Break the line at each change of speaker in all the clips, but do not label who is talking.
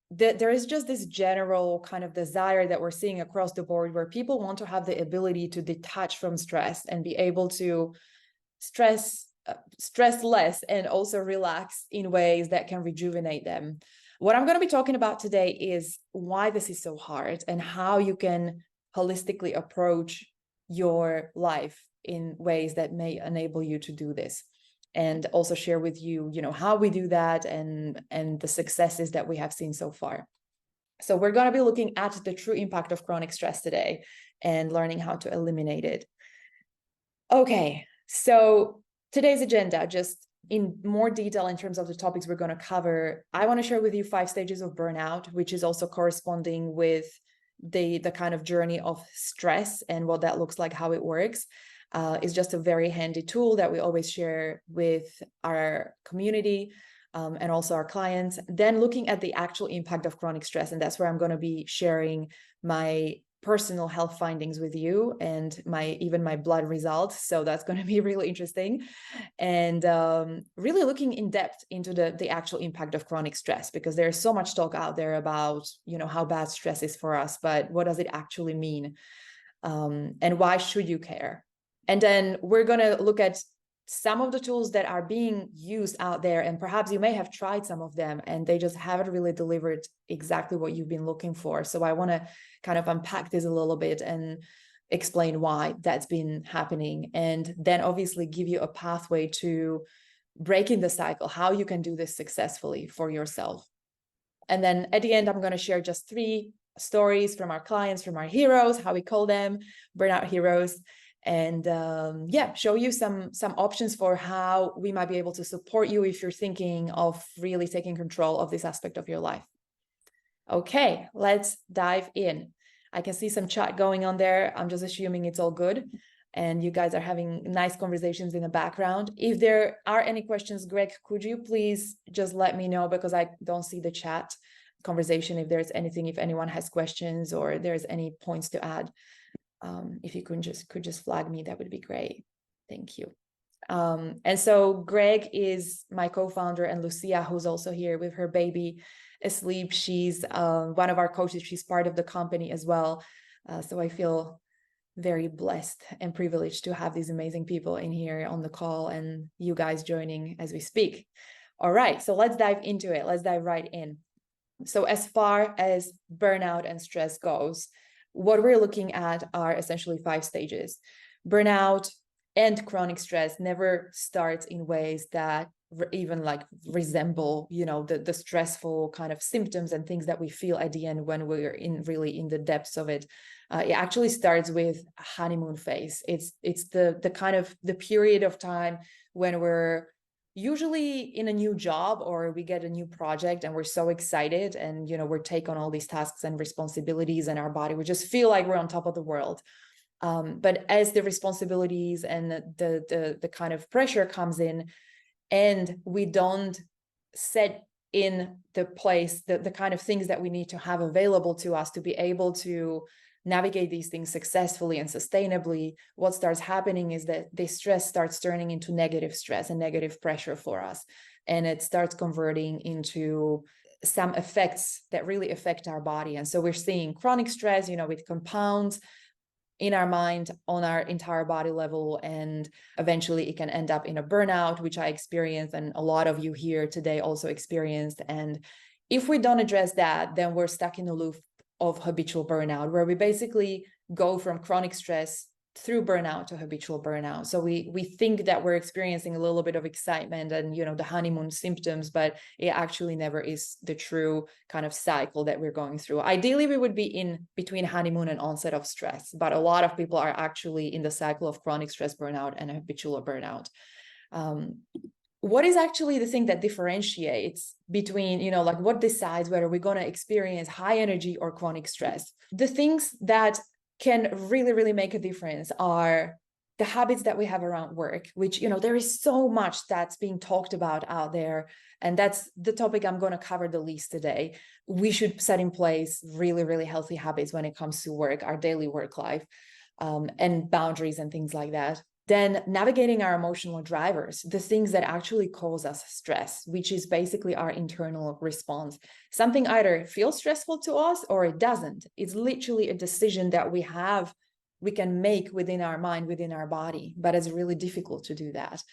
there is just this general kind of desire that we're seeing across the board where people want to have the ability to detach from stress and be able to stress less and also relax in ways that can rejuvenate them. What I'm going to be talking about today is why this is so hard and how you can holistically approach your life in ways that may enable you to do this, and also share with you, how we do that and the successes that we have seen so far. So we're going to be looking at the true impact of chronic stress today and learning how to eliminate it. Okay, so today's agenda, just in more detail in terms of the topics we're going to cover, I want to share with you 5 stages of burnout, which is also corresponding with the kind of journey of stress and what that looks like, how it works. Is just a very handy tool that we always share with our community and also our clients. Then looking at the actual impact of chronic stress, and that's where I'm going to be sharing my personal health findings with you and even my blood results. So that's going to be really interesting, and really looking in depth into the actual impact of chronic stress, because there's so much talk out there about how bad stress is for us, but what does it actually mean, and why should you care? And then we're going to look at some of the tools that are being used out there, and perhaps you may have tried some of them and they just haven't really delivered exactly what you've been looking for. So I want to kind of unpack this a little bit and explain why that's been happening, and then obviously give you a pathway to breaking the cycle, how you can do this successfully for yourself. And then at the end, I'm going to share just 3 stories from our clients, from our heroes, how we call them, burnout heroes, and show you some options for how we might be able to support you if you're thinking of really taking control of this aspect of your life. Okay, let's dive in. I can see some chat going on there. I'm just assuming it's all good and you guys are having nice conversations in the background. If there are any questions, Greg, could you please just let me know, because I don't see the chat conversation. If there's anything, if anyone has questions or there's any points to add, if you could just flag me, that would be great. Thank you. And so Greg is my co-founder, and Lucia, who's also here with her baby asleep, she's one of our coaches. She's part of the company as well. So I feel very blessed and privileged to have these amazing people in here on the call and you guys joining as we speak. All right, so let's dive into it. Let's dive right in. So as far as burnout and stress goes, what we're looking at are essentially 5 stages. Burnout and chronic stress never starts in ways that even like resemble, the stressful kind of symptoms and things that we feel at the end when we're really in the depths of it. It actually starts with a honeymoon phase. It's the kind of the period of time when we're usually in a new job or we get a new project and we're so excited and we're taking on all these tasks and responsibilities, and our body, we just feel like we're on top of the world. But as the responsibilities and the kind of pressure comes in, and we don't set in the place the kind of things that we need to have available to us to be able to navigate these things successfully and sustainably, what starts happening is that this stress starts turning into negative stress and negative pressure for us. And it starts converting into some effects that really affect our body. And so we're seeing chronic stress, with compounds in our mind, on our entire body level, and eventually it can end up in a burnout, which I experienced, and a lot of you here today also experienced. And if we don't address that, then we're stuck in a loop of habitual burnout, where we basically go from chronic stress through burnout to habitual burnout. So we think that we're experiencing a little bit of excitement and the honeymoon symptoms, but it actually never is the true kind of cycle that we're going through. Ideally, we would be in between honeymoon and onset of stress, but a lot of people are actually in the cycle of chronic stress burnout and habitual burnout. What is actually the thing that differentiates between, like what decides whether we're going to experience high energy or chronic stress? The things that can really, really make a difference are the habits that we have around work, which, there is so much that's being talked about out there. And that's the topic I'm going to cover the least today. We should set in place really, really healthy habits when it comes to work, our daily work life, and boundaries and things like that. Then navigating our emotional drivers, the things that actually cause us stress, which is basically our internal response. Something either feels stressful to us or it doesn't. It's literally a decision that we can make within our mind, within our body, but it's really difficult to do that.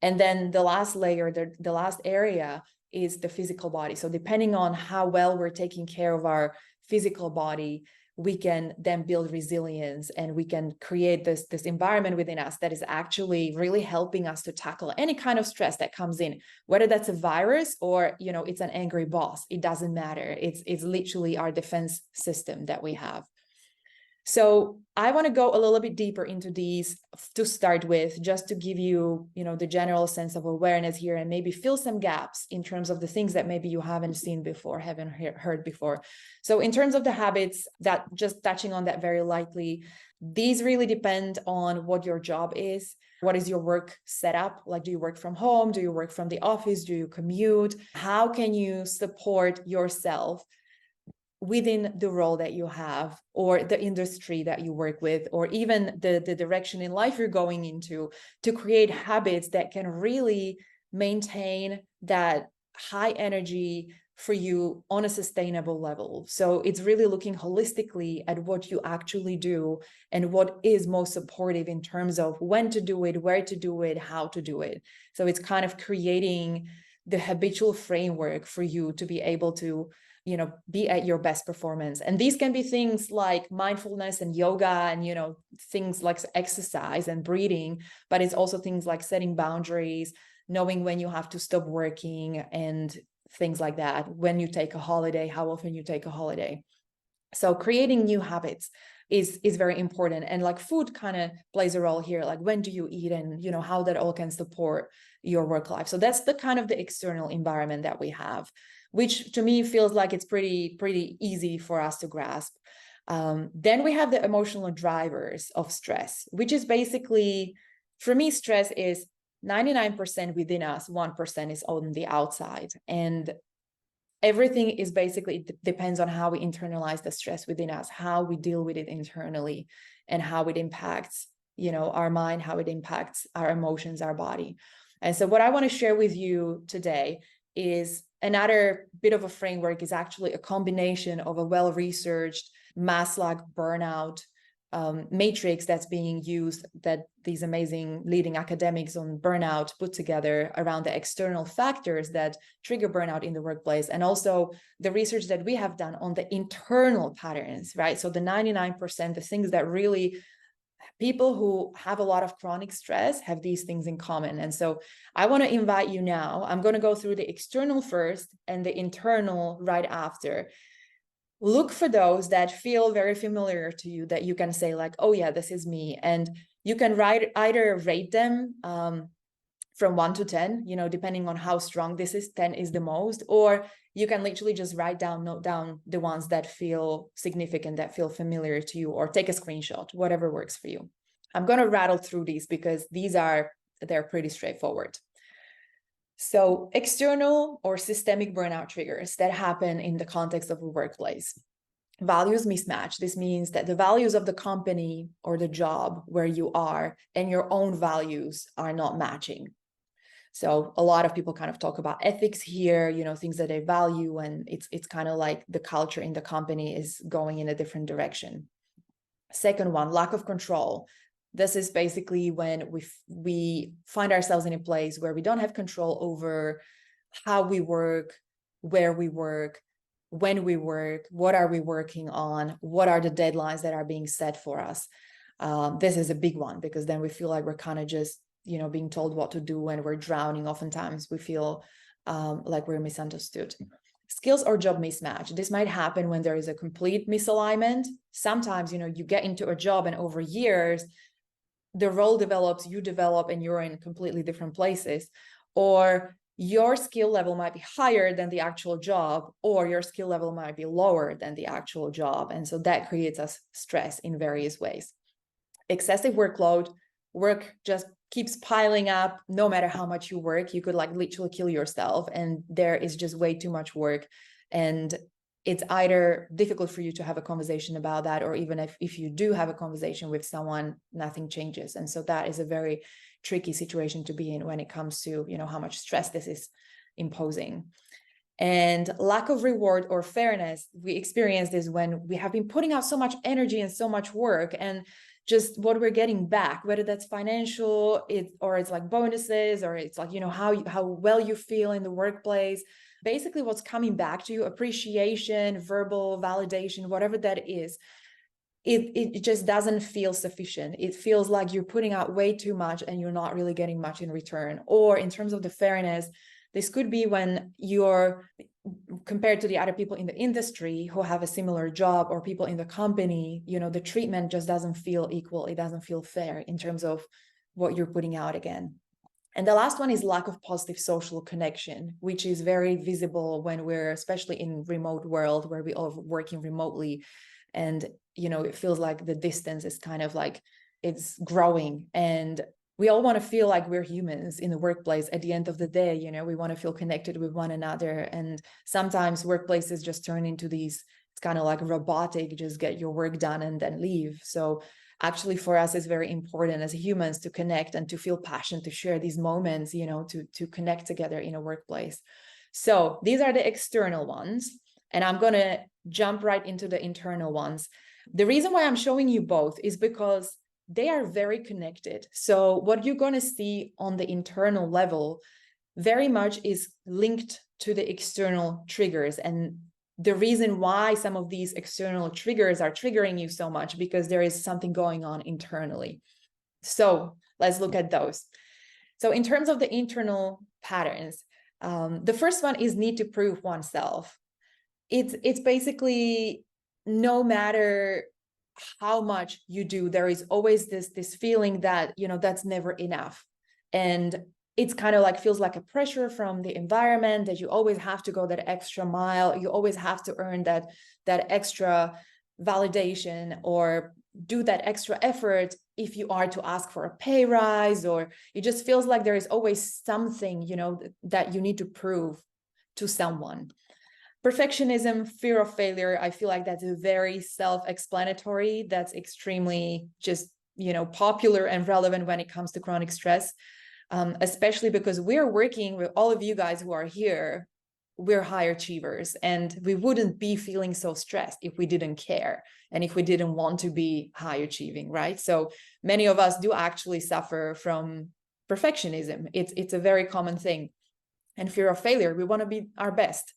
And then the last layer, the last area is the physical body. So depending on how well we're taking care of our physical body, we can then build resilience, and we can create this environment within us that is actually really helping us to tackle any kind of stress that comes in, whether that's a virus or, you know, it's an angry boss. It doesn't matter. It's literally our defense system that we have. So I want to go a little bit deeper into these to start with, just to give you, you know, the general sense of awareness here, and maybe fill some gaps in terms of the things that maybe you haven't seen before, haven't heard before. So in terms of the habits, that just touching on that very lightly, these really depend on what your job is. What is your work setup? Like, do you work from home? Do you work from the office? Do you commute? How can you support yourself within the role that you have, or the industry that you work with, or even the direction in life you're going into, to create habits that can really maintain that high energy for you on a sustainable level. So it's really looking holistically at what you actually do and what is most supportive in terms of when to do it, where to do it, how to do it. So it's kind of creating the habitual framework for you to be able to, you know, be at your best performance. And these can be things like mindfulness and yoga and, you know, things like exercise and breathing, but it's also things like setting boundaries, knowing when you have to stop working and things like that, when you take a holiday, how often you take a holiday. So creating new habits is very important. And like food kind of plays a role here, like when do you eat, and, you know, how that all can support your work life. So that's the kind of the external environment that we have, which to me feels like it's pretty easy for us to grasp. Then we have the emotional drivers of stress, which is basically, for me, stress is 99% within us, 1% is on the outside. And everything is basically, it depends on how we internalize the stress within us, how we deal with it internally, and how it impacts, you know, our mind, how it impacts our emotions, our body. And so what I want to share with you today is another bit of a framework, is actually a combination of a well-researched Maslow burnout matrix that's being used, that these amazing leading academics on burnout put together around the external factors that trigger burnout in the workplace, and also the research that we have done on the internal patterns, right? So the 99%, the things that really, people who have a lot of chronic stress have these things in common. And so I want to invite you now, I'm going to go through the external first and the internal right after. Look for those that feel very familiar to you, that you can say like, oh yeah, this is me. And you can either rate them from 1 to 10, you know, depending on how strong this is. 10 is the most, or you can literally just note down the ones that feel significant, that feel familiar to you, or take a screenshot, whatever works for you. I'm going to rattle through these because they're pretty straightforward. So external or systemic burnout triggers that happen in the context of a workplace. Values mismatch. This means that the values of the company or the job where you are and your own values are not matching. So a lot of people kind of talk about ethics here, you know, things that they value, and it's kind of like the culture in the company is going in a different direction. Second one, lack of control. This is basically when we find ourselves in a place where we don't have control over how we work, where we work, when we work, what are we working on, what are the deadlines that are being set for us. This is a big one, because then we feel like we're kind of just, you know, being told what to do, and we're drowning. Oftentimes we feel like we're misunderstood. Skills or job mismatch. This might happen when there is a complete misalignment. Sometimes, you know, you get into a job and over years, the role develops, you develop, and you're in completely different places. Or your skill level might be higher than the actual job, or your skill level might be lower than the actual job. And so that creates us stress in various ways. Excessive workload. Work just keeps piling up. No matter how much you work, you could like literally kill yourself, and there is just way too much work. And it's either difficult for you to have a conversation about that, or even if you do have a conversation with someone, nothing changes. And so that is a very tricky situation to be in when it comes to, you know, how much stress this is imposing. And lack of reward or fairness, we experience this when we have been putting out so much energy and so much work, and just what we're getting back, whether that's financial, or it's like bonuses, or it's like, you know, how well you feel in the workplace. Basically what's coming back to you, appreciation, verbal validation, whatever that is, it just doesn't feel sufficient. It feels like you're putting out way too much and you're not really getting much in return. Or in terms of the fairness, this could be when you're compared to the other people in the industry who have a similar job, or people in the company, you know, the treatment just doesn't feel equal. It doesn't feel fair in terms of what you're putting out again. And the last one is lack of positive social connection, which is very visible when we're, especially in remote world where we all working remotely. And, you know, it feels like the distance is kind of like it's growing, and we all want to feel like we're humans in the workplace at the end of the day. You know, we want to feel connected with one another. And sometimes workplaces just turn into these, it's kind of like robotic, just get your work done and then leave. So actually for us, it's very important as humans to connect and to feel passion, to share these moments, you know, to connect together in a workplace. So these are the external ones, and I'm going to jump right into the internal ones. The reason why I'm showing you both is because they are very connected. So what you're going to see on the internal level very much is linked to the external triggers. And the reason why some of these external triggers are triggering you so much, because there is something going on internally. So let's look at those. So in terms of the internal patterns, the first one is need to prove oneself. It's basically, no matter how much you do, there is always this feeling that, you know, that's never enough. And it's kind of like feels like a pressure from the environment that you always have to go that extra mile. You always have to earn that extra validation or do that extra effort if you are to ask for a pay rise, or it just feels like there is always something, you know, that you need to prove to someone. Perfectionism, fear of failure, I feel like that's very self-explanatory. That's extremely just, you know, popular and relevant when it comes to chronic stress. Especially because we're working with all of you guys who are here, we're high achievers, and we wouldn't be feeling so stressed if we didn't care and if we didn't want to be high achieving, right? So many of us do actually suffer from perfectionism. It's a very common thing. And fear of failure, we want to be our best.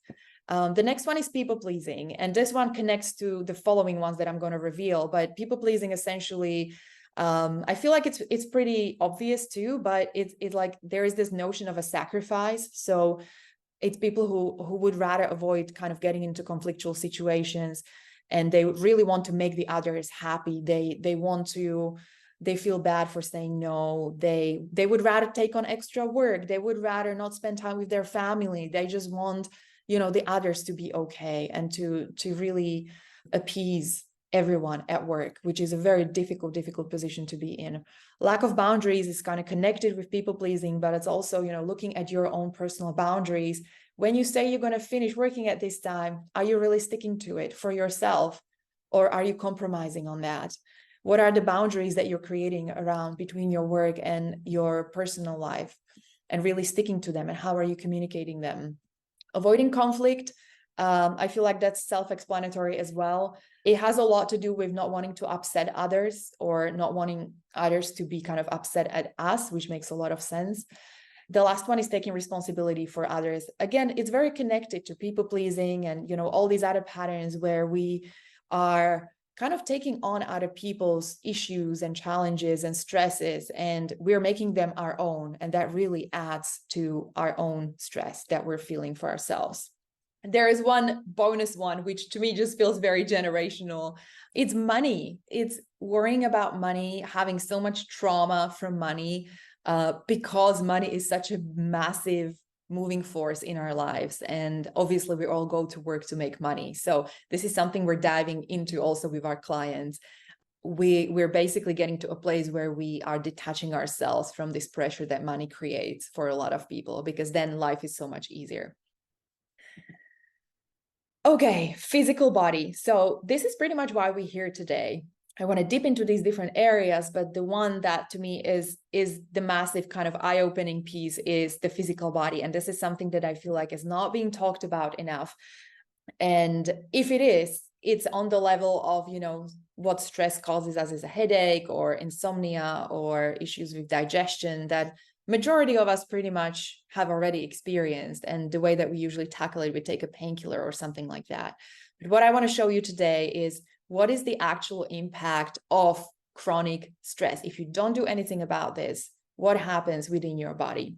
The next one is people pleasing, and this one connects to the following ones that I'm going to reveal. But people pleasing essentially, I feel like it's pretty obvious too, but it's like there is this notion of a sacrifice. So it's people who would rather avoid kind of getting into conflictual situations, and they really want to make the others happy. They feel bad for saying no. They would rather take on extra work. They would rather not spend time with their family. They just want, you know, the others to be okay, and to really appease everyone at work, which is a very difficult position to be in. Lack of boundaries is kind of connected with people pleasing, but it's also, you know, looking at your own personal boundaries. When you say you're going to finish working at this time, are you really sticking to it for yourself, or are you compromising on that? What are the boundaries that you're creating around between your work and your personal life, and really sticking to them, and how are you communicating them? Avoiding conflict, I feel like that's self-explanatory as well. It has a lot to do with not wanting to upset others, or not wanting others to be kind of upset at us, which makes a lot of sense. The last one is taking responsibility for others. Again, it's very connected to people pleasing and, you know, all these other patterns where we are kind of taking on other people's issues and challenges and stresses, and we're making them our own. And that really adds to our own stress that we're feeling for ourselves. There is one bonus one, which to me just feels very generational. It's money. It's worrying about money, having so much trauma from money, because money is such a massive moving force in our lives. And obviously we all go to work to make money. So this is something we're diving into also with our clients. We're basically getting to a place where we are detaching ourselves from this pressure that money creates for a lot of people, because then life is so much easier. Okay, physical body. So this is pretty much why we're here today. I want to dip into these different areas, but the one that to me is the massive kind of eye-opening piece is the physical body. And this is something that I feel like is not being talked about enough. And if it is, it's on the level of, what stress causes us is a headache or insomnia or issues with digestion that majority of us pretty much have already experienced. And the way that we usually tackle it, we take a painkiller or something like that. But what I want to show you today is what is the actual impact of chronic stress. If you don't do anything about this, what happens within your body?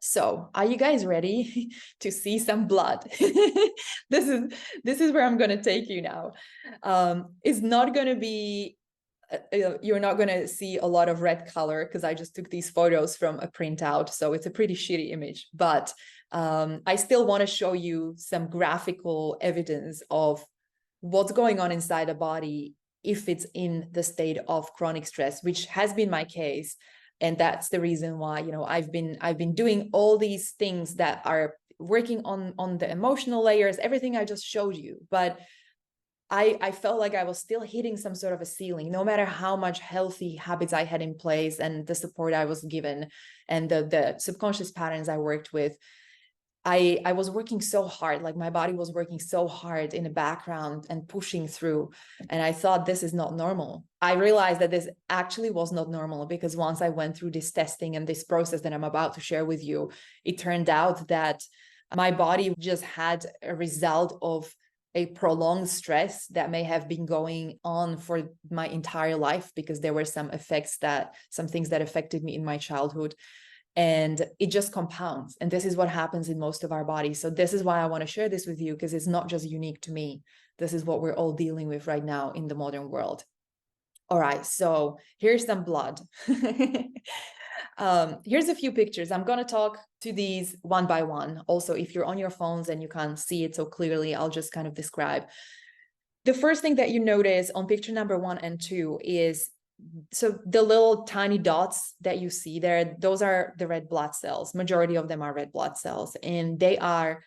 So, are you guys ready to see some blood? This is where I'm going to take you now. It's not going to be you're not going to see a lot of red color because I just took these photos from a printout, so it's a pretty shitty image. But I still want to show you some graphical evidence of what's going on inside the body if it's in the state of chronic stress, which has been my case. And that's the reason why, I've been doing all these things that are working on the emotional layers, everything I just showed you. But I felt like I was still hitting some sort of a ceiling, no matter how much healthy habits I had in place and the support I was given and the subconscious patterns I worked with. I was working so hard, like my body was working so hard in the background and pushing through. And I thought this is not normal. I realized that this actually was not normal because once I went through this testing and this process that I'm about to share with you, it turned out that my body just had a result of a prolonged stress that may have been going on for my entire life because there were some things that affected me in my childhood. And it just compounds. And this is what happens in most of our bodies. So this is why I want to share this with you, because it's not just unique to me. This is what we're all dealing with right now in the modern world. All right, so here's some blood. Here's a few pictures. I'm going to talk to these one by one. Also, if you're on your phones and you can't see it so clearly, I'll just kind of describe. The first thing that you notice on picture number 1 and 2 is, so the little tiny dots that you see there, those are the red blood cells. Majority of them are red blood cells, and they are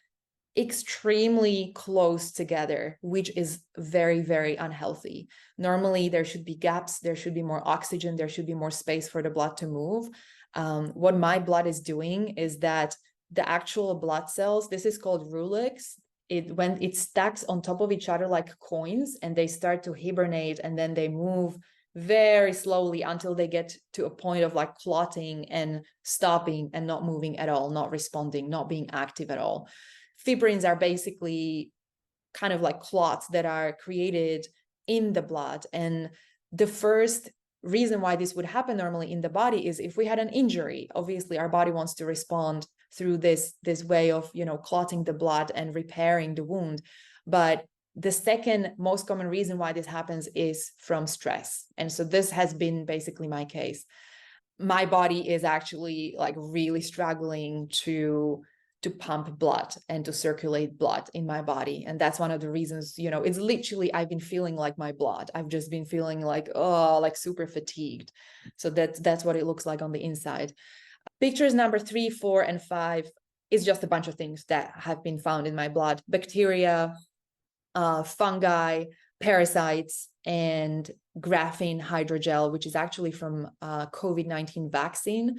extremely close together, which is very, very unhealthy. Normally, there should be gaps, there should be more oxygen, there should be more space for the blood to move. What my blood is doing is that the actual blood cells, this is called Rulix, when it stacks on top of each other like coins and they start to hibernate and then they move very slowly until they get to a point of like clotting and stopping and not moving at all, not responding, not being active at all. Fibrins are basically kind of like clots that are created in the blood. And the first reason why this would happen normally in the body is if we had an injury. Obviously, our body wants to respond through this way of, clotting the blood and repairing the wound. But the second most common reason why this happens is from stress. And so this has been basically my case. My body is actually like really struggling to pump blood and to circulate blood in my body. And that's one of the reasons, it's literally, I've been feeling like my blood. I've just been feeling like, like super fatigued. So that's what it looks like on the inside. Pictures number 3, 4, and 5 is just a bunch of things that have been found in my blood. Bacteria, fungi, parasites, and graphene hydrogel, which is actually from COVID-19 vaccine,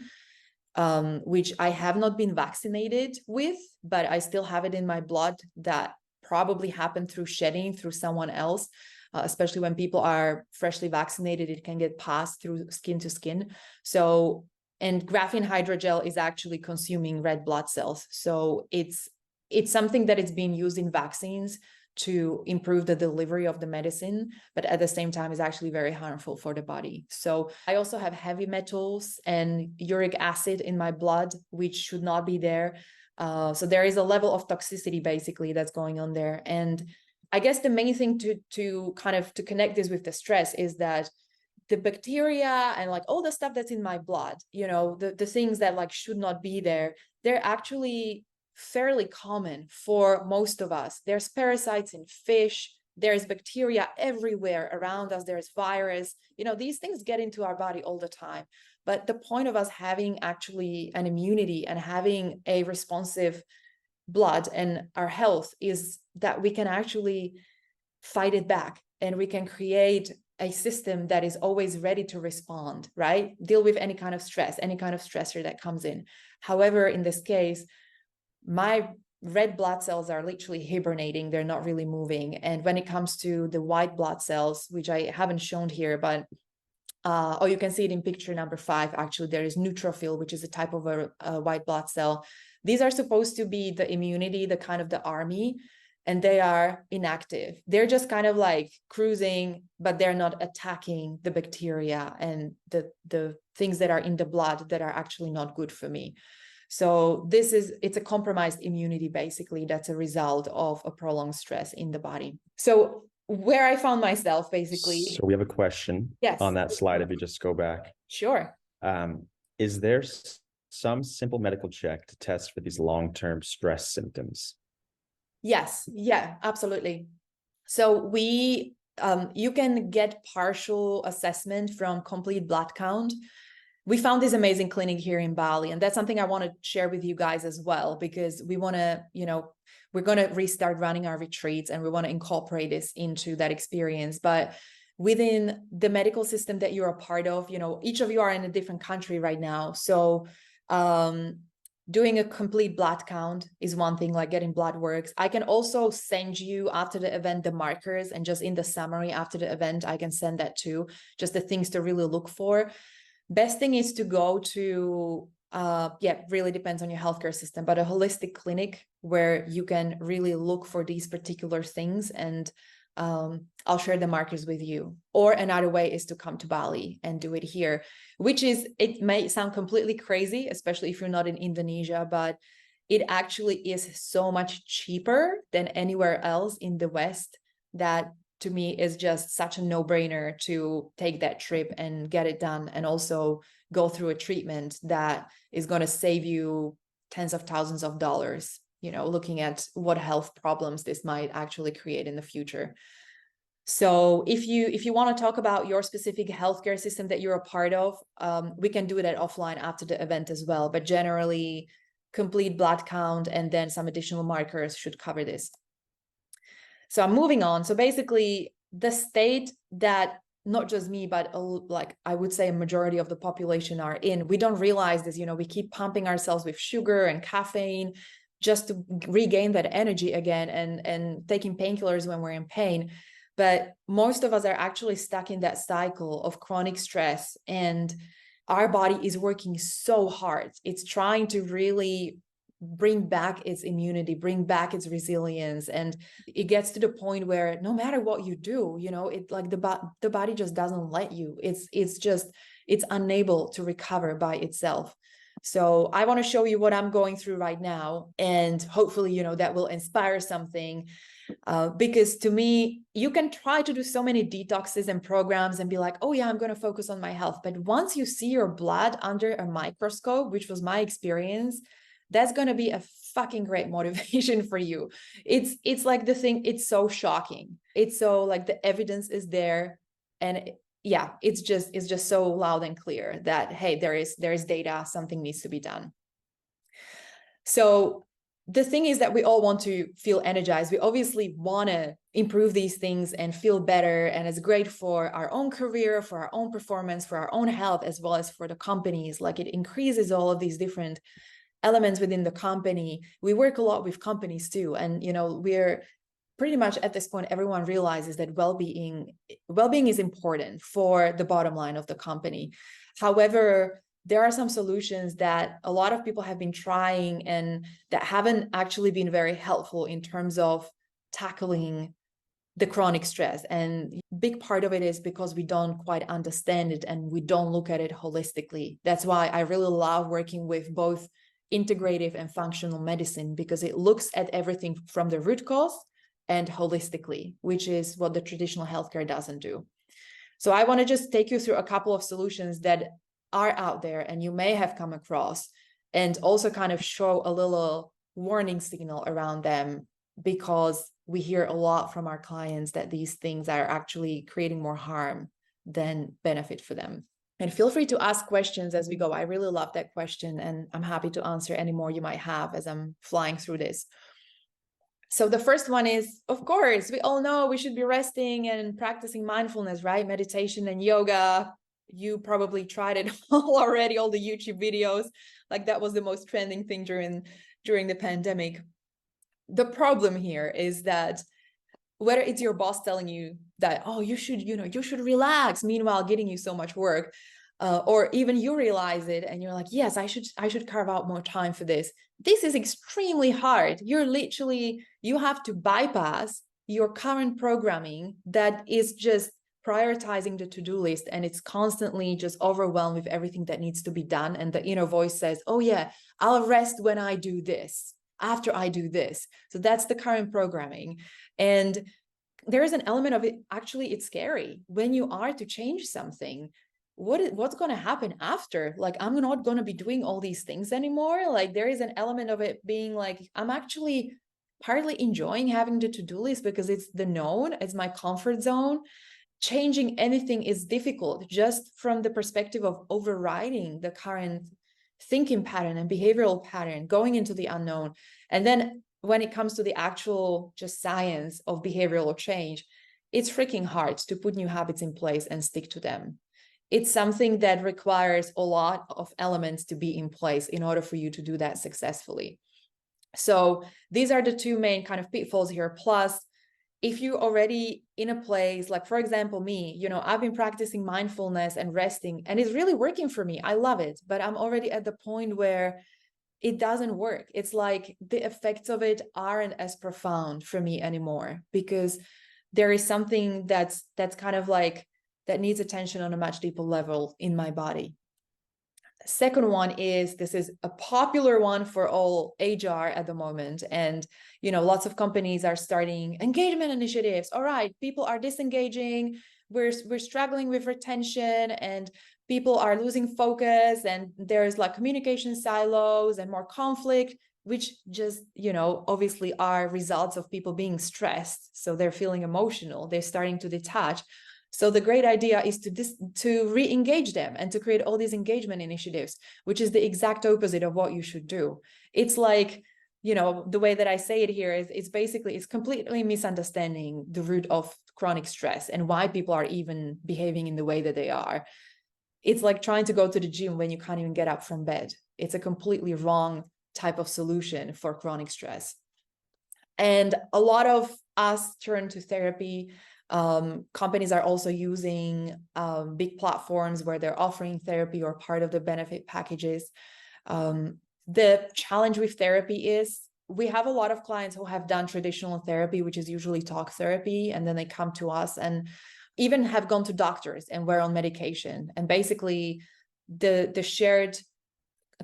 which I have not been vaccinated with, but I still have it in my blood. That probably happened through shedding through someone else, especially when people are freshly vaccinated, it can get passed through skin to skin. So, and graphene hydrogel is actually consuming red blood cells. So it's something that is being used in vaccines to improve the delivery of the medicine, but at the same time is actually very harmful for the body. So I also have heavy metals and uric acid in my blood, which should not be there. So there is a level of toxicity basically that's going on there. And I guess the main thing to connect this with the stress is that the bacteria and like all the stuff that's in my blood, the things that like should not be there, they're actually fairly common for most of us. There's parasites in fish, there's bacteria everywhere around us, there's virus, these things get into our body all the time. But the point of us having actually an immunity and having a responsive blood and our health is that we can actually fight it back, and we can create a system that is always ready to respond, right? Deal with any kind of stress, any kind of stressor that comes in. However, in this case, my red blood cells are literally hibernating. They're not really moving. And when it comes to the white blood cells, which I haven't shown here, but you can see it in picture number 5. Actually, there is neutrophil, which is a type of a white blood cell. These are supposed to be the immunity, the kind of the army, and they are inactive. They're just kind of like cruising, but they're not attacking the bacteria and the things that are in the blood that are actually not good for me. So it's a compromised immunity, basically, that's a result of a prolonged stress in the body. So where I found myself, basically.
So we have a question on that slide, if you just go back.
Sure.
Is there some simple medical check to test for these long-term stress symptoms?
Yes. Yeah, absolutely. So you can get partial assessment from complete blood count. We found this amazing clinic here in Bali, and that's something I want to share with you guys as well, because we want to, we're going to restart running our retreats, and we want to incorporate this into that experience. But within the medical system that you're a part of, each of you are in a different country right now. So doing a complete blood count is one thing, like getting blood works. I can also send you after the event the markers, and just in the summary after the event, I can send that too, just the things to really look for. Best thing is to go to, really depends on your healthcare system, but a holistic clinic where you can really look for these particular things. And I'll share the markers with you. Or another way is to come to Bali and do it here, it may sound completely crazy, especially if you're not in Indonesia, but it actually is so much cheaper than anywhere else in the West, that to me is just such a no-brainer to take that trip and get it done, and also go through a treatment that is going to save you tens of thousands of dollars, looking at what health problems this might actually create in the future. So if you want to talk about your specific healthcare system that you're a part of, we can do that offline after the event as well. But generally, complete blood count and then some additional markers should cover this. So I'm moving on. So basically, the state that not just me, but I would say a majority of the population are in, we don't realize this, we keep pumping ourselves with sugar and caffeine just to regain that energy again, and taking painkillers when we're in pain. But most of us are actually stuck in that cycle of chronic stress, and our body is working so hard. It's trying to really bring back its immunity, bring back its resilience. And it gets to the point where no matter what you do, it like the body just doesn't let you. It's unable to recover by itself. So I want to show you what I'm going through right now, and hopefully, that will inspire something. Because to me, you can try to do so many detoxes and programs and be like, oh yeah, I'm going to focus on my health. But once you see your blood under a microscope, which was my experience, that's going to be a fucking great motivation for you. It's like the thing, it's so shocking. It's so like the evidence is there. And yeah, it's just so loud and clear that, hey, there is data, something needs to be done. So the thing is that we all want to feel energized. We obviously want to improve these things and feel better. And it's great for our own career, for our own performance, for our own health, as well as for the companies. Like, it increases all of these different elements within the company. We work a lot with companies too. And, we're pretty much at this point, everyone realizes that well-being is important for the bottom line of the company. However, there are some solutions that a lot of people have been trying and that haven't actually been very helpful in terms of tackling the chronic stress. And a big part of it is because we don't quite understand it and we don't look at it holistically. That's why I really love working with both integrative and functional medicine, because it looks at everything from the root cause and holistically, which is what the traditional healthcare doesn't do. So I want to just take you through a couple of solutions that are out there and you may have come across, and also kind of show a little warning signal around them, because we hear a lot from our clients that these things are actually creating more harm than benefit for them. And feel free to ask questions as we go. I really love that question, and I'm happy to answer any more you might have as I'm flying through this. So the first one is, of course, we all know we should be resting and practicing mindfulness, right? Meditation and yoga. You probably tried it all already, all the YouTube videos. Like that was the most trending thing during the pandemic. The problem here is that whether it's your boss telling you that, oh, you should relax, meanwhile getting you so much work, or even you realize it and you're like, yes, I should carve out more time for this. This is extremely hard. You have to bypass your current programming that is just prioritizing the to-do list, and it's constantly just overwhelmed with everything that needs to be done. And the inner voice says, oh yeah, I'll rest when I do this, after I do this. So that's the current programming. And there is an element of it, actually, it's scary when you are to change something. What's going to happen after? Like, I'm not going to be doing all these things anymore. Like, there is an element of it being like, I'm actually partly enjoying having the to-do list because it's the known, it's my comfort zone. Changing anything is difficult just from the perspective of overriding the current thinking pattern and behavioral pattern, going into the unknown. And then when it comes to the actual just science of behavioral change, it's freaking hard to put new habits in place and stick to them. It's something that requires a lot of elements to be in place in order for you to do that successfully. So these are the two main kind of pitfalls here. Plus, if you're already in a place, like for example, me, I've been practicing mindfulness and resting, and it's really working for me. I love it, but I'm already at the point where it doesn't work. It's like the effects of it aren't as profound for me anymore, because there is something that's kind of like that needs attention on a much deeper level in my body. Second one is, this is a popular one for all HR at the moment. And, lots of companies are starting engagement initiatives. All right, people are disengaging. We're struggling with retention, and people are losing focus, and there's like communication silos and more conflict, which just, obviously are results of people being stressed. So they're feeling emotional. They're starting to detach. So the great idea is to re-engage them and to create all these engagement initiatives, which is the exact opposite of what you should do. It's like, the way that I say it here is it's completely misunderstanding the root of chronic stress and why people are even behaving in the way that they are. It's like trying to go to the gym when you can't even get up from bed. It's a completely wrong type of solution for chronic stress. And a lot of us turn to therapy. Companies are also using big platforms where they're offering therapy or part of the benefit packages. The challenge with therapy is we have a lot of clients who have done traditional therapy, which is usually talk therapy, and then they come to us and even have gone to doctors and were on medication. And basically the shared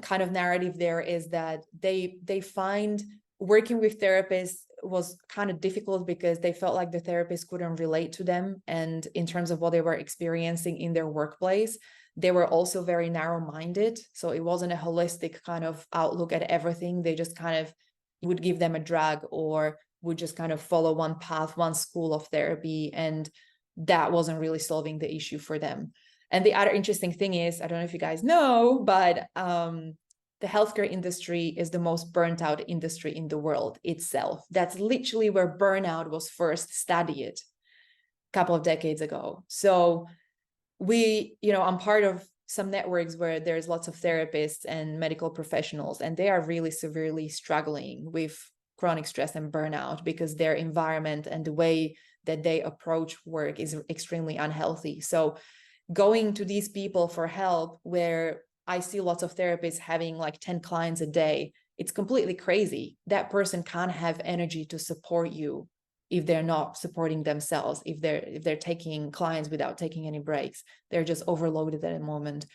kind of narrative there is that they find working with therapists was kind of difficult because they felt like the therapist couldn't relate to them. And in terms of what they were experiencing in their workplace, they were also very narrow-minded. So it wasn't a holistic kind of outlook at everything. They just kind of would give them a drug or would just kind of follow one path, one school of therapy. And that wasn't really solving the issue for them. And the other interesting thing is, I don't know if you guys know, but the healthcare industry is the most burnt out industry in the world itself. That's literally where burnout was first studied a couple of decades ago. So I'm part of some networks where there's lots of therapists and medical professionals, and they are really severely struggling with chronic stress and burnout because their environment and the way that they approach work is extremely unhealthy. So going to these people for help, where I see lots of therapists having like 10 clients a day, it's completely crazy. That person can't have energy to support you if they're not supporting themselves, if they're taking clients without taking any breaks. They're just overloaded at the moment.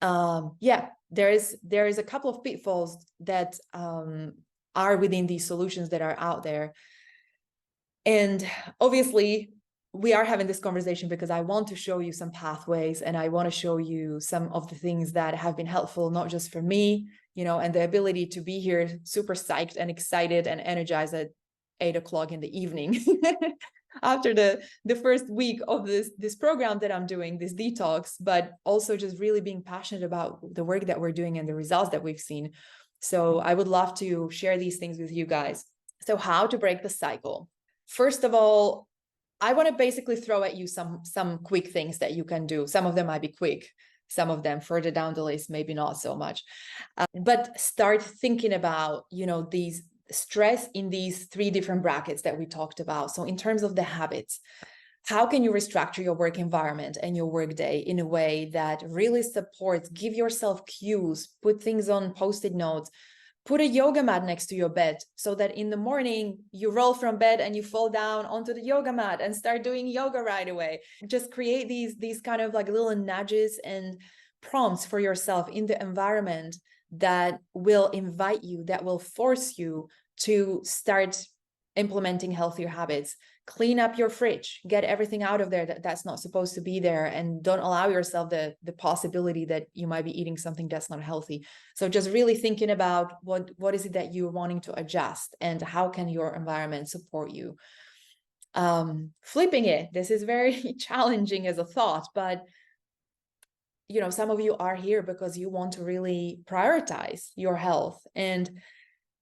There is a couple of pitfalls that are within these solutions that are out there. And obviously, we are having this conversation because I want to show you some pathways, and I want to show you some of the things that have been helpful, not just for me, and the ability to be here super psyched and excited and energized at 8 o'clock in the evening. after the first week of this program that I'm doing, this detox, but also just really being passionate about the work that we're doing and the results that we've seen. So I would love to share these things with you guys. So how to break the cycle? First of all, I want to basically throw at you some quick things that you can do. Some of them might be quick, some of them further down the list, maybe not so much. But start thinking about, these stress in these 3 different brackets that we talked about. So in terms of the habits, how can you restructure your work environment and your work day in a way that really supports, give yourself cues, put things on post-it notes, put a yoga mat next to your bed so that in the morning you roll from bed and you fall down onto the yoga mat and start doing yoga right away. Just create these kind of like little nudges and prompts for yourself in the environment that will invite you, that will force you to start implementing healthier habits. Clean up your fridge, get everything out of there that's not supposed to be there, and don't allow yourself the possibility that you might be eating something that's not healthy. So just really thinking about what is it that you're wanting to adjust and how can your environment support you. Flipping it, this is very challenging as a thought, but some of you are here because you want to really prioritize your health. And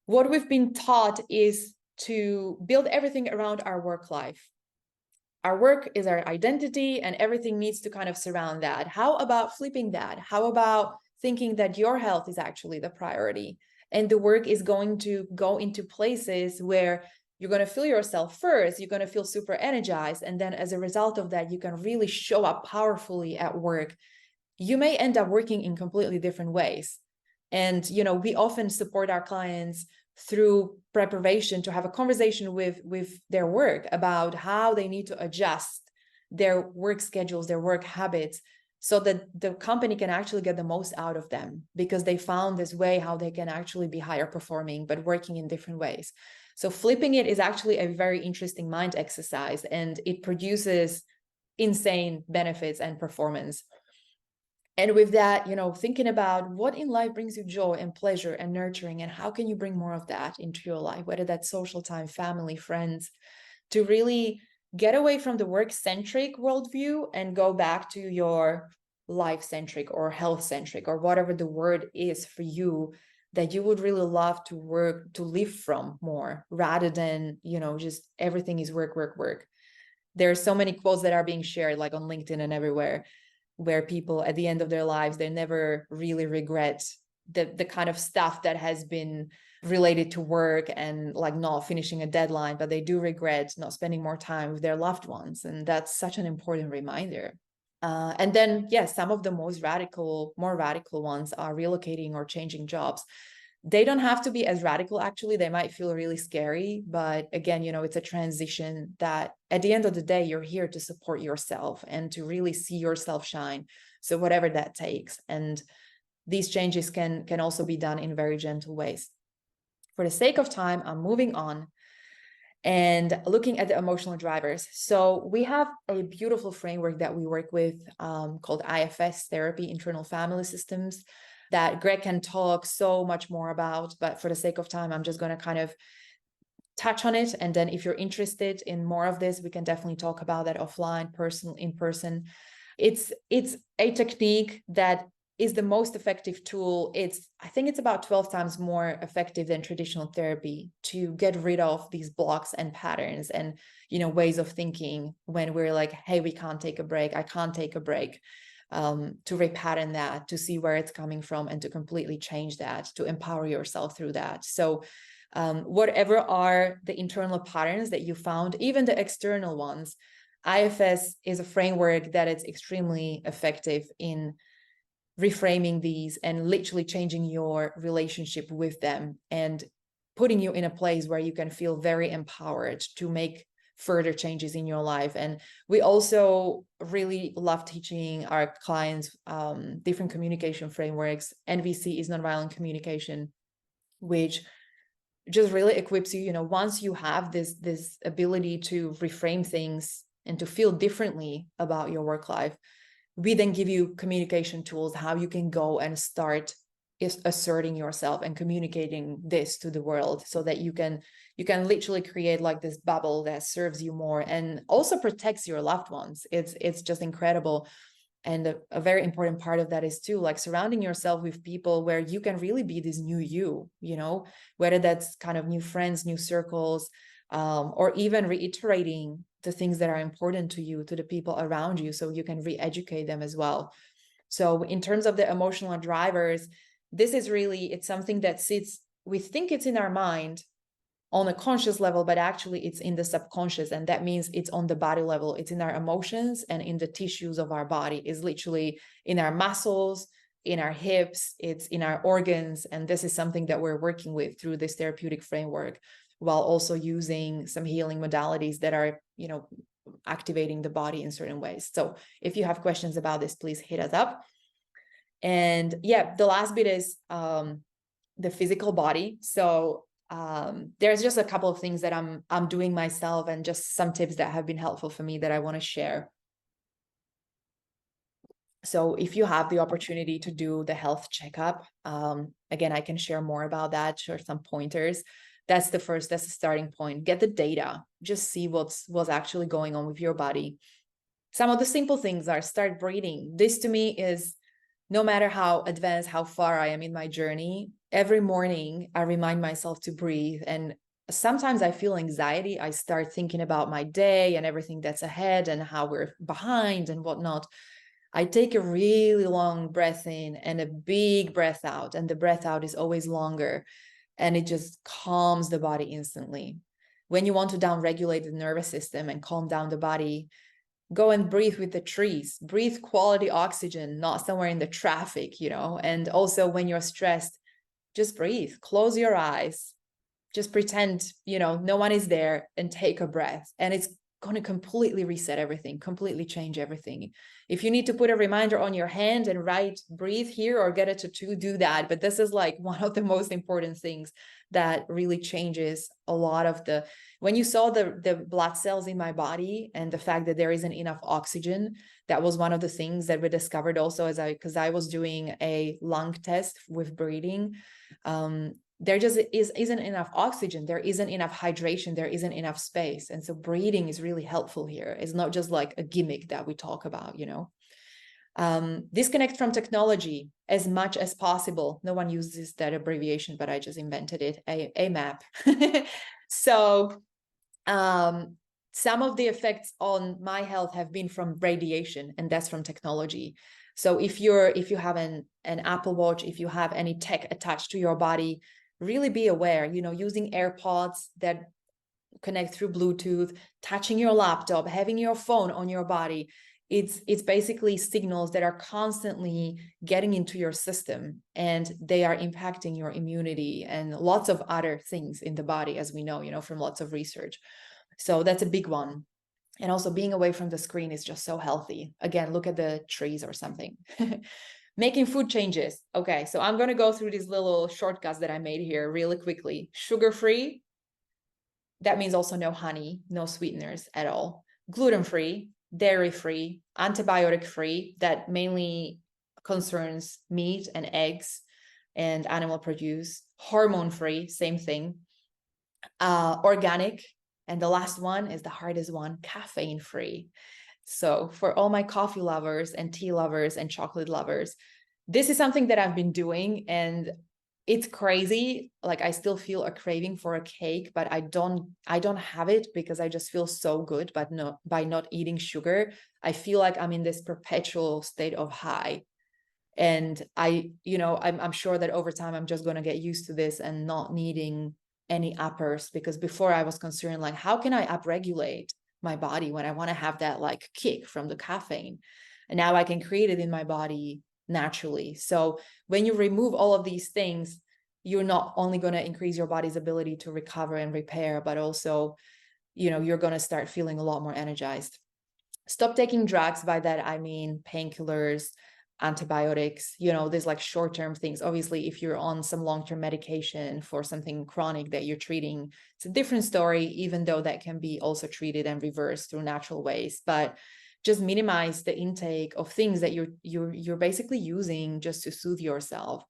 what we've been taught is to build everything around our work life. Our work is our identity and everything needs to kind of surround that. How about flipping that? How about thinking that your health is actually the priority and the work is going to go into places where you're going to feel yourself first, you're going to feel super energized. And then as a result of that, you can really show up powerfully at work. You may end up working in completely different ways. And, we often support our clients through preparation to have a conversation with their work about how they need to adjust their work schedules, their work habits, so that the company can actually get the most out of them because they found this way how they can actually be higher performing, but working in different ways. So flipping it is actually a very interesting mind exercise, and it produces insane benefits and performance. And with that, thinking about what in life brings you joy and pleasure and nurturing, and how can you bring more of that into your life, whether that's social time, family, friends, to really get away from the work-centric worldview and go back to your life-centric or health-centric or whatever the word is for you that you would really love to work, to live from more rather than, just everything is work, work, work. There are so many quotes that are being shared like on LinkedIn and everywhere, where people at the end of their lives, they never really regret the kind of stuff that has been related to work and like not finishing a deadline, but they do regret not spending more time with their loved ones. And that's such an important reminder. And then, yes, some of the more radical ones are relocating or changing jobs. They don't have to be as radical, actually. They might feel really scary, but again, it's a transition that at the end of the day, you're here to support yourself and to really see yourself shine. So whatever that takes. And these changes can also be done in very gentle ways. For the sake of time, I'm moving on and looking at the emotional drivers. So we have a beautiful framework that we work with called IFS, Therapy, Internal Family Systems, that Greg can talk so much more about, but for the sake of time, I'm just going to kind of touch on it. And then if you're interested in more of this, we can definitely talk about that offline, in person. It's a technique that is the most effective tool. I think it's about 12 times more effective than traditional therapy to get rid of these blocks and patterns and, ways of thinking when we're like, hey, we can't take a break. I can't take a break. To repattern that, to see where it's coming from and to completely change that, to empower yourself through that. So whatever are the internal patterns that you found, even the external ones, IFS is a framework that is extremely effective in reframing these and literally changing your relationship with them and putting you in a place where you can feel very empowered to make further changes in your life. And we also really love teaching our clients different communication frameworks. NVC is nonviolent communication, which just really equips you, once you have this ability to reframe things and to feel differently about your work life, we then give you communication tools, how you can go and start is asserting yourself and communicating this to the world, so that you can literally create like this bubble that serves you more and also protects your loved ones. It's just incredible. And a very important part of that is too, like surrounding yourself with people where you can really be this new you know, whether that's kind of new friends, new circles, or even reiterating the things that are important to you, to the people around you, so you can re-educate them as well. So in terms of the emotional drivers, this is really, it's something that sits, we think it's in our mind on a conscious level, but actually it's in the subconscious. And that means it's on the body level. It's in our emotions and in the tissues of our body. It's literally in our muscles, in our hips, it's in our organs. And this is something that we're working with through this therapeutic framework, while also using some healing modalities that are, you know, activating the body in certain ways. So if you have questions about this, please hit us up. And yeah, the last bit is the physical body. So there's just a couple of things that I'm doing myself, and just some tips that have been helpful for me that I want to share. So if you have the opportunity to do the health checkup, again, I can share more about that, share some pointers. That's the starting point. Get the data, just see what's actually going on with your body. Some of the simple things are start breathing. This to me is, no matter how advanced, how far I am in my journey, every morning I remind myself to breathe. And sometimes I feel anxiety. I start thinking about my day and everything that's ahead and how we're behind and whatnot. I take a really long breath in and a big breath out, and the breath out is always longer, and it just calms the body instantly. When you want to downregulate the nervous system and calm down the body, go and breathe with the trees, breathe quality oxygen, not somewhere in the traffic, you know. And also when you're stressed, just breathe, close your eyes, just pretend, you know, no one is there, and take a breath. And it's going to completely reset everything, completely change everything. If you need to put a reminder on your hand and write breathe here, or get a tattoo, do that. But this is like one of the most important things that really changes a lot of the, when you saw the blood cells in my body and the fact that there isn't enough oxygen, that was one of the things that we discovered also because I was doing a lung test with breathing. There just isn't enough oxygen, there isn't enough hydration, there isn't enough space. And so breathing is really helpful here. It's not just like a gimmick that we talk about, you know. Disconnect from technology as much as possible. No one uses that abbreviation, but I just invented it, AMAP. So some of the effects on my health have been from radiation, and that's from technology. So if you have an Apple Watch, if you have any tech attached to your body, really be aware, you know, using AirPods that connect through Bluetooth, touching your laptop, having your phone on your body. It's basically signals that are constantly getting into your system, and they are impacting your immunity and lots of other things in the body, as we know, you know, from lots of research. So that's a big one. And also being away from the screen is just so healthy. Again, look at the trees or something. Making food changes. Okay, so I'm going to go through these little shortcuts that I made here really quickly. Sugar-free. That means also no honey, no sweeteners at all. Gluten-free, dairy-free, antibiotic-free. That mainly concerns meat and eggs and animal produce. Hormone-free, same thing. Organic. And the last one is the hardest one, caffeine-free. So for all my coffee lovers and tea lovers and chocolate lovers, this is something that I've been doing, and it's crazy. Like I still feel a craving for a cake, but I don't have it because I just feel so good. But no, by not eating sugar, I feel like I'm in this perpetual state of high. And I'm sure that over time I'm just going to get used to this and not needing any uppers, because before I was concerned, like, how can I upregulate my body when I want to have that like kick from the caffeine? And now I can create it in my body naturally. So when you remove all of these things, you're not only going to increase your body's ability to recover and repair, but also, you know, you're going to start feeling a lot more energized. Stop taking drugs. By that I mean painkillers, antibiotics, you know, there's like short-term things. Obviously, if you're on some long-term medication for something chronic that you're treating, it's a different story, even though that can be also treated and reversed through natural ways. But just minimize the intake of things that you're basically using just to soothe yourself.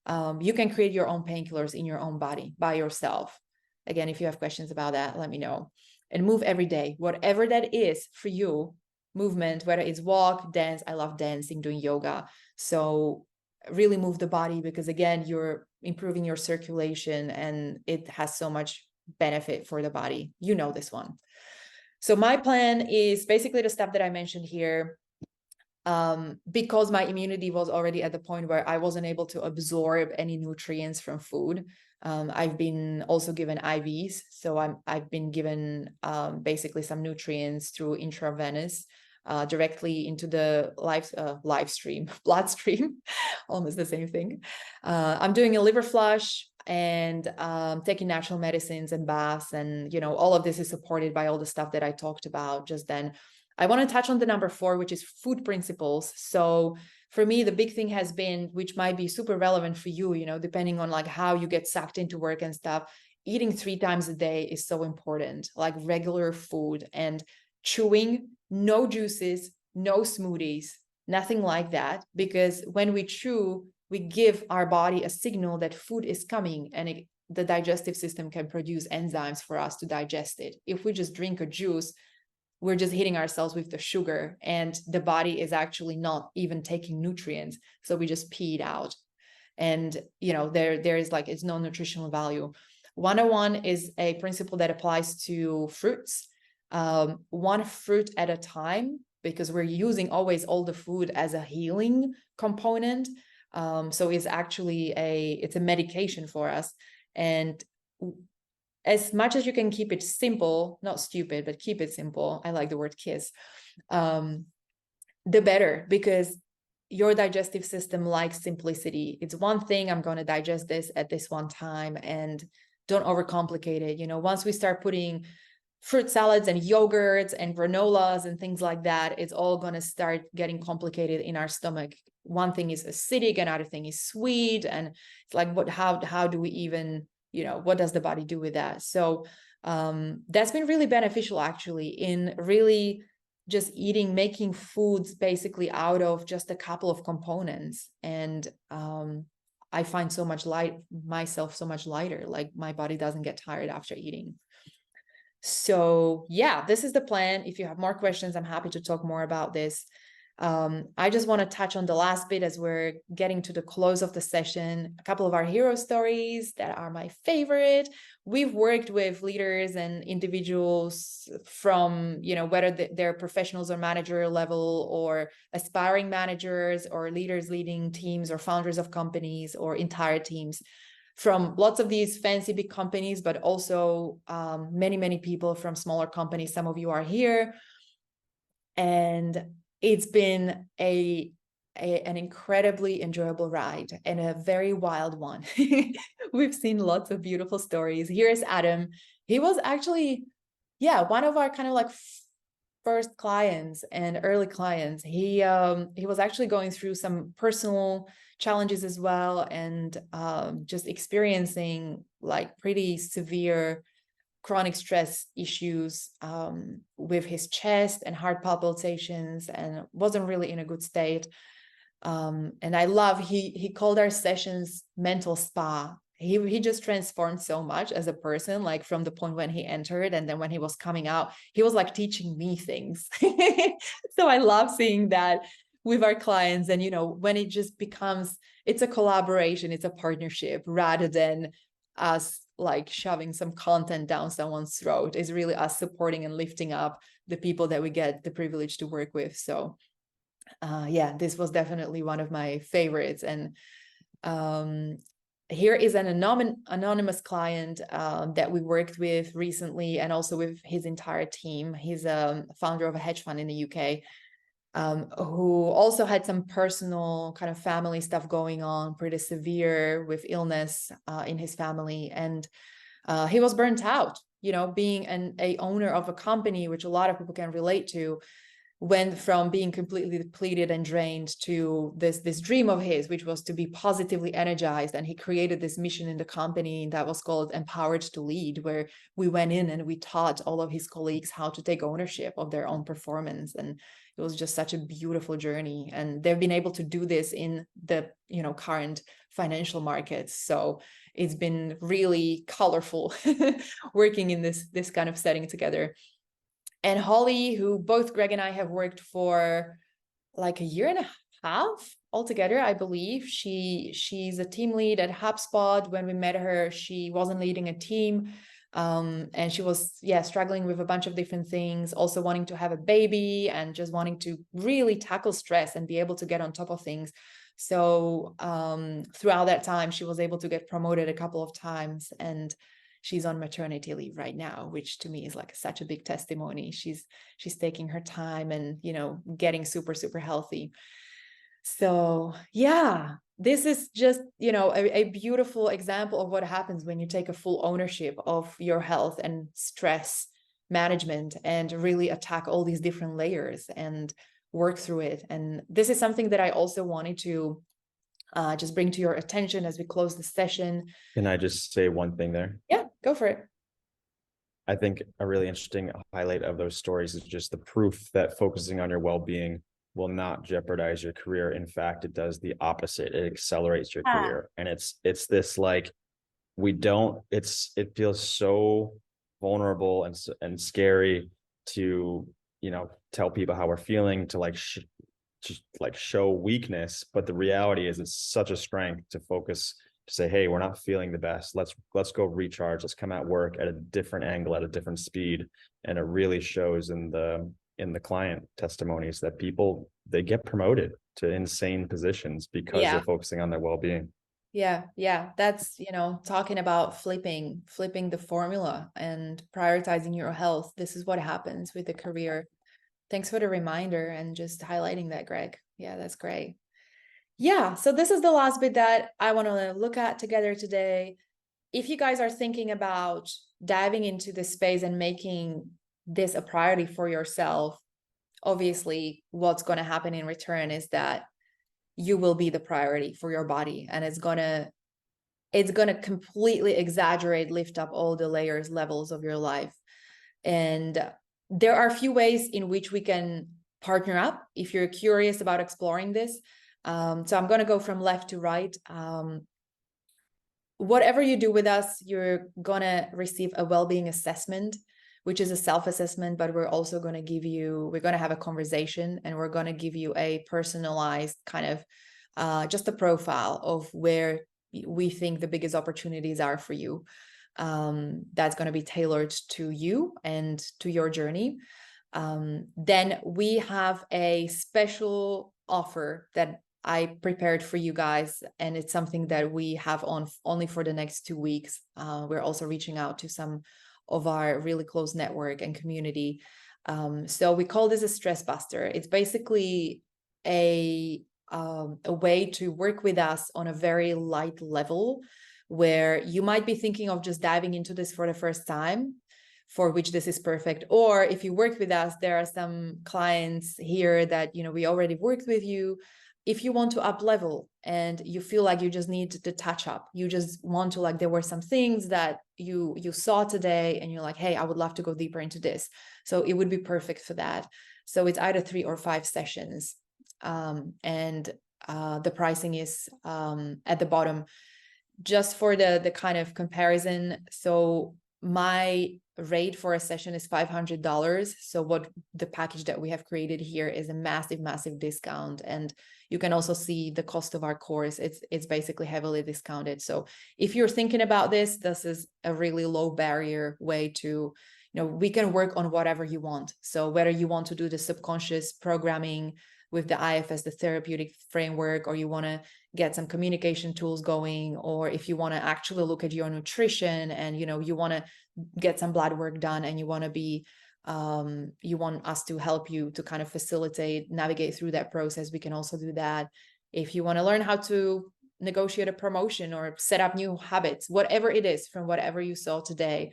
You can create your own painkillers in your own body by yourself. Again, if you have questions about that, let me know. And move every day, whatever that is for you. Movement, whether it's walk, dance. I love dancing, doing yoga. So really move the body, because again, you're improving your circulation and it has so much benefit for the body. You know this one. So my plan is basically the stuff that I mentioned here. Because my immunity was already at the point where I wasn't able to absorb any nutrients from food. I've been also given IVs. So I've been given basically some nutrients through intravenous directly into the bloodstream, almost the same thing. I'm doing a liver flush and taking natural medicines and baths. And, all of this is supported by all the stuff that I talked about just then. I want to touch on the number 4, which is food principles. So for me, the big thing has been, which might be super relevant for you, depending on like how you get sucked into work and stuff, eating 3 times a day is so important, like regular food and chewing, no juices, no smoothies, nothing like that. Because when we chew, we give our body a signal that food is coming, and the digestive system can produce enzymes for us to digest it. If we just drink a juice, we're just hitting ourselves with the sugar, and the body is actually not even taking nutrients. So we just pee it out. And, there is like, it's no nutritional value. 101 is a principle that applies to fruits, 1 fruit at a time, because we're using always all the food as a healing component. So it's actually it's a medication for us. And as much as you can keep it simple, not stupid, but keep it simple. I like the word kiss. The better, because your digestive system likes simplicity. It's one thing, I'm going to digest this at this one time, and don't overcomplicate it. Once we start putting fruit salads and yogurts and granolas and things like that, it's all going to start getting complicated in our stomach. One thing is acidic, another thing is sweet. And it's like, how do we even, what does the body do with that? So that's been really beneficial, actually, in really just making foods basically out of just a couple of components. And I find myself so much lighter, like my body doesn't get tired after eating. So yeah, this is the plan. If you have more questions, I'm happy to talk more about this. I just want to touch on the last bit as we're getting to the close of the session. A couple of our hero stories that are my favorite. We've worked with leaders and individuals from, whether they're professionals or manager level, or aspiring managers, or leaders leading teams, or founders of companies, or entire teams, from lots of these fancy big companies, but also many, many people from smaller companies. Some of you are here. And it's been an incredibly enjoyable ride, and a very wild one. We've seen lots of beautiful stories. Here's Adam. He was actually, one of our kind of like first clients and early clients. He was actually going through some personal challenges as well, and just experiencing like pretty severe chronic stress issues with his chest and heart palpitations, and wasn't really in a good state. And I love, he called our sessions mental spa. He just transformed so much as a person, like from the point when he entered, and then when he was coming out, he was like teaching me things. So I love seeing that with our clients. And, when it just becomes, it's a collaboration, it's a partnership, rather than us like shoving some content down someone's throat. Is really us supporting and lifting up the people that we get the privilege to work with. So this was definitely one of my favorites. And here is an anonymous client that we worked with recently, and also with his entire team. He's a founder of a hedge fund in the UK, who also had some personal kind of family stuff going on, pretty severe with illness in his family. And he was burnt out, being a owner of a company, which a lot of people can relate to. went from being completely depleted and drained to this dream of his, which was to be positively energized. And he created this mission in the company that was called Empowered to Lead, where we went in and we taught all of his colleagues how to take ownership of their own performance. And it was just such a beautiful journey. And they've been able to do this in the, current financial markets. So it's been really colorful working in this kind of setting together. And Holly, who both Greg and I have worked for like a year and a half altogether, I believe. She's a team lead at HubSpot. When we met her, she wasn't leading a team. And she was, struggling with a bunch of different things, also wanting to have a baby and just wanting to really tackle stress and be able to get on top of things. So throughout that time, she was able to get promoted a couple of times, and she's on maternity leave right now, which to me is like such a big testimony. She's taking her time and, getting super, super healthy. So yeah, this is just, a beautiful example of what happens when you take a full ownership of your health and stress management and really attack all these different layers and work through it. And this is something that I also wanted to just bring to your attention as we close the session.
Can I just say one thing there?
Yeah, go for it.
I think a really interesting highlight of those stories is just the proof that focusing on your well-being will not jeopardize your career. In fact, it does the opposite. It accelerates your career. And it's this like, it feels so vulnerable and scary to, tell people how we're feeling, to just show weakness. But the reality is it's such a strength to focus, to say, hey, we're not feeling the best. Let's go recharge. Let's come at work at a different angle, at a different speed. And it really shows in the client testimonies that people, they get promoted to insane positions because they're focusing on their well-being.
Yeah. That's, talking about flipping the formula and prioritizing your health. This is what happens with the career. Thanks for the reminder and just highlighting that, Greg. Yeah, that's great. Yeah, so this is the last bit that I want to look at together today. If you guys are thinking about diving into this space and making this a priority for yourself, obviously what's going to happen in return is that you will be the priority for your body, and it's going to completely exaggerate, lift up all the layers, levels of your life. And there are a few ways in which we can partner up if you're curious about exploring this. So I'm going to go from left to right. Whatever you do with us, you're going to receive a well-being assessment, which is a self-assessment, but we're also going to we're going to have a conversation, and we're going to give you a personalized kind of just a profile of where we think the biggest opportunities are for you. That's going to be tailored to you and to your journey. Then we have a special offer that I prepared for you guys, and it's something that we have on only for the next 2 weeks. We're also reaching out to some of our really close network and community. So we call this a stress buster. It's basically a way to work with us on a very light level, where you might be thinking of just diving into this for the first time, for which this is perfect. Or if you work with us, there are some clients here that, we already worked with you. If you want to up level and you feel like you just need to touch up, you just want to, there were some things that you saw today and you're like, hey, I would love to go deeper into this. So it would be perfect for that. So it's either 3 or 5 sessions. And the pricing is at the bottom. Just for the kind of comparison, so my rate for a session is $500. So what the package that we have created here is a massive, massive discount. And you can also see the cost of our course. It's basically heavily discounted. So if you're thinking about this is a really low barrier way to, we can work on whatever you want. So whether you want to do the subconscious programming with the IFS, the therapeutic framework, or you want to get some communication tools going, or if you want to actually look at your nutrition and, you want to get some blood work done and you want to be, you want us to help you to kind of facilitate, navigate through that process, we can also do that. If you want to learn how to negotiate a promotion or set up new habits, whatever it is from whatever you saw today,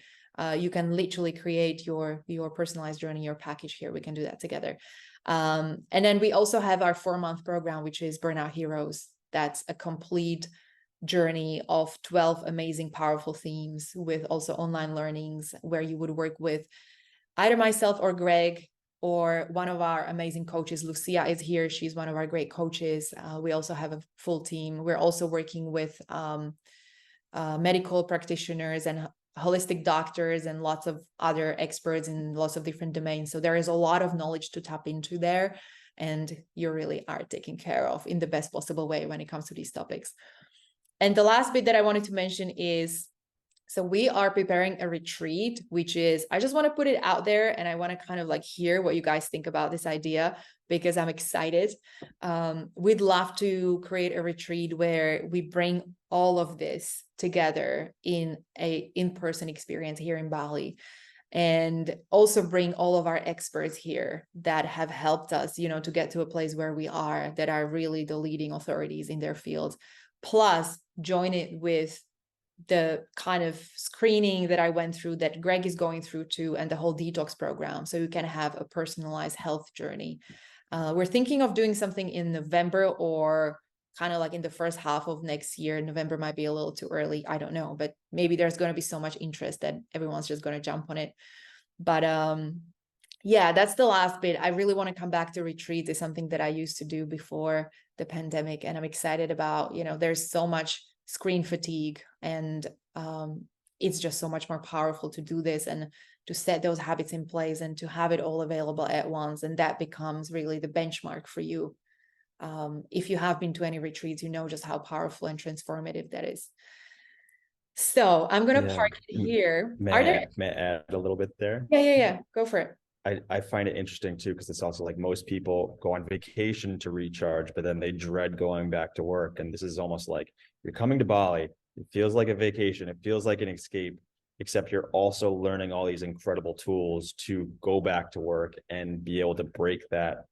you can literally create your personalized journey, your package here. We can do that together. And then we also have our 4-month program, which is Burnout Heroes. That's a complete journey of 12 amazing, powerful themes with also online learnings where you would work with either myself or Greg or one of our amazing coaches. Lucia is here. She's one of our great coaches. We also have a full team. We're also working with medical practitioners and holistic doctors and lots of other experts in lots of different domains. So there is a lot of knowledge to tap into there, and you really are taken care of in the best possible way when it comes to these topics. And the last bit that I wanted to mention is, so we are preparing a retreat, which is, I just want to put it out there and I want to kind of like hear what you guys think about this idea, because I'm excited. We'd love to create a retreat where we bring all of this together in a in-person experience here in Bali, and also bring all of our experts here that have helped us, you know, to get to a place where we are, that are really the leading authorities in their fields, plus join it with the kind of screening that I went through, that Greg is going through too, and the whole detox program, so you can have a personalized health journey. We're thinking of doing something in November, or kind of like in the first half of next year. November might be a little too early, I don't know, but maybe there's going to be so much interest that everyone's just going to jump on it. But yeah, that's the last bit. I really want to come back to retreats. It's something that I used to do before the pandemic, and I'm excited about, you know, there's so much screen fatigue, and it's just so much more powerful to do this and to set those habits in place and to have it all available at once. And that becomes really the benchmark for you. If you have been to any retreats, you know just how powerful and transformative that is. So I'm going to park it here.
May I add a little bit there?
Yeah. Go for it.
I find it interesting too, because it's also like most people go on vacation to recharge, but then they dread going back to work. And this is almost like you're coming to Bali. It feels like a vacation. It feels like an escape, except you're also learning all these incredible tools to go back to work and be able to break that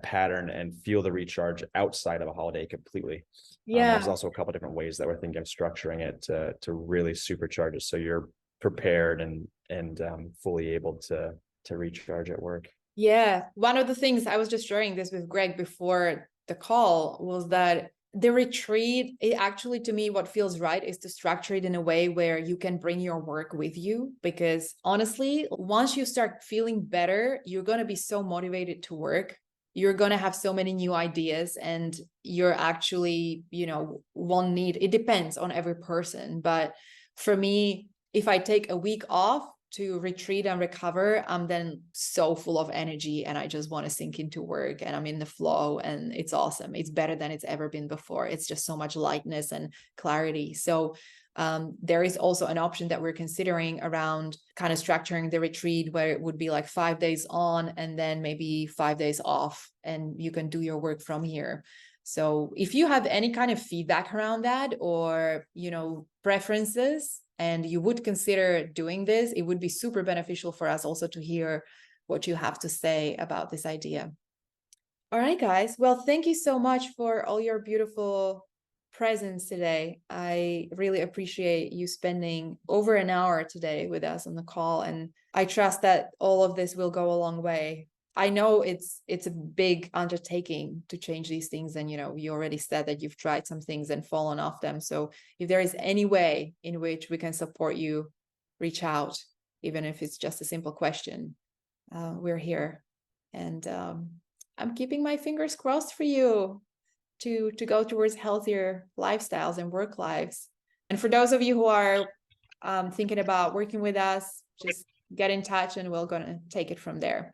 pattern and feel the recharge outside of a holiday completely.
Yeah.
There's also a couple of different ways that we're thinking of structuring it to really supercharge it, so you're prepared and fully able to recharge at work.
Yeah. One of the things, I was just sharing this with Greg before the call, was that the retreat, it actually, to me, what feels right is to structure it in a way where you can bring your work with you. Because honestly, once you start feeling better, you're going to be so motivated to work. You're going to have so many new ideas, and you're actually, you know, won't need, it depends on every person. But for me, if I take a week off to retreat and recover, I'm then so full of energy and I just want to sink into work, and I'm in the flow, and it's awesome. It's better than it's ever been before. It's just so much lightness and clarity. So there is also an option that we're considering around kind of structuring the retreat where it would be like 5 days on and then maybe 5 days off, and you can do your work from here. So if you have any kind of feedback around that, or, you know, preferences, and you would consider doing this, it would be super beneficial for us also to hear what you have to say about this idea. All right, guys. Well, thank you so much for all your beautiful presence today. I really appreciate you spending over an hour today with us on the call, and I trust that all of this will go a long way. I know it's a big undertaking to change these things, and you know, you already said that you've tried some things and fallen off them. So if there is any way in which we can support you, reach out, even if it's just a simple question. We're here, and I'm keeping my fingers crossed for you to go towards healthier lifestyles and work lives. And for those of you who are thinking about working with us, just get in touch and we're going to take it from there.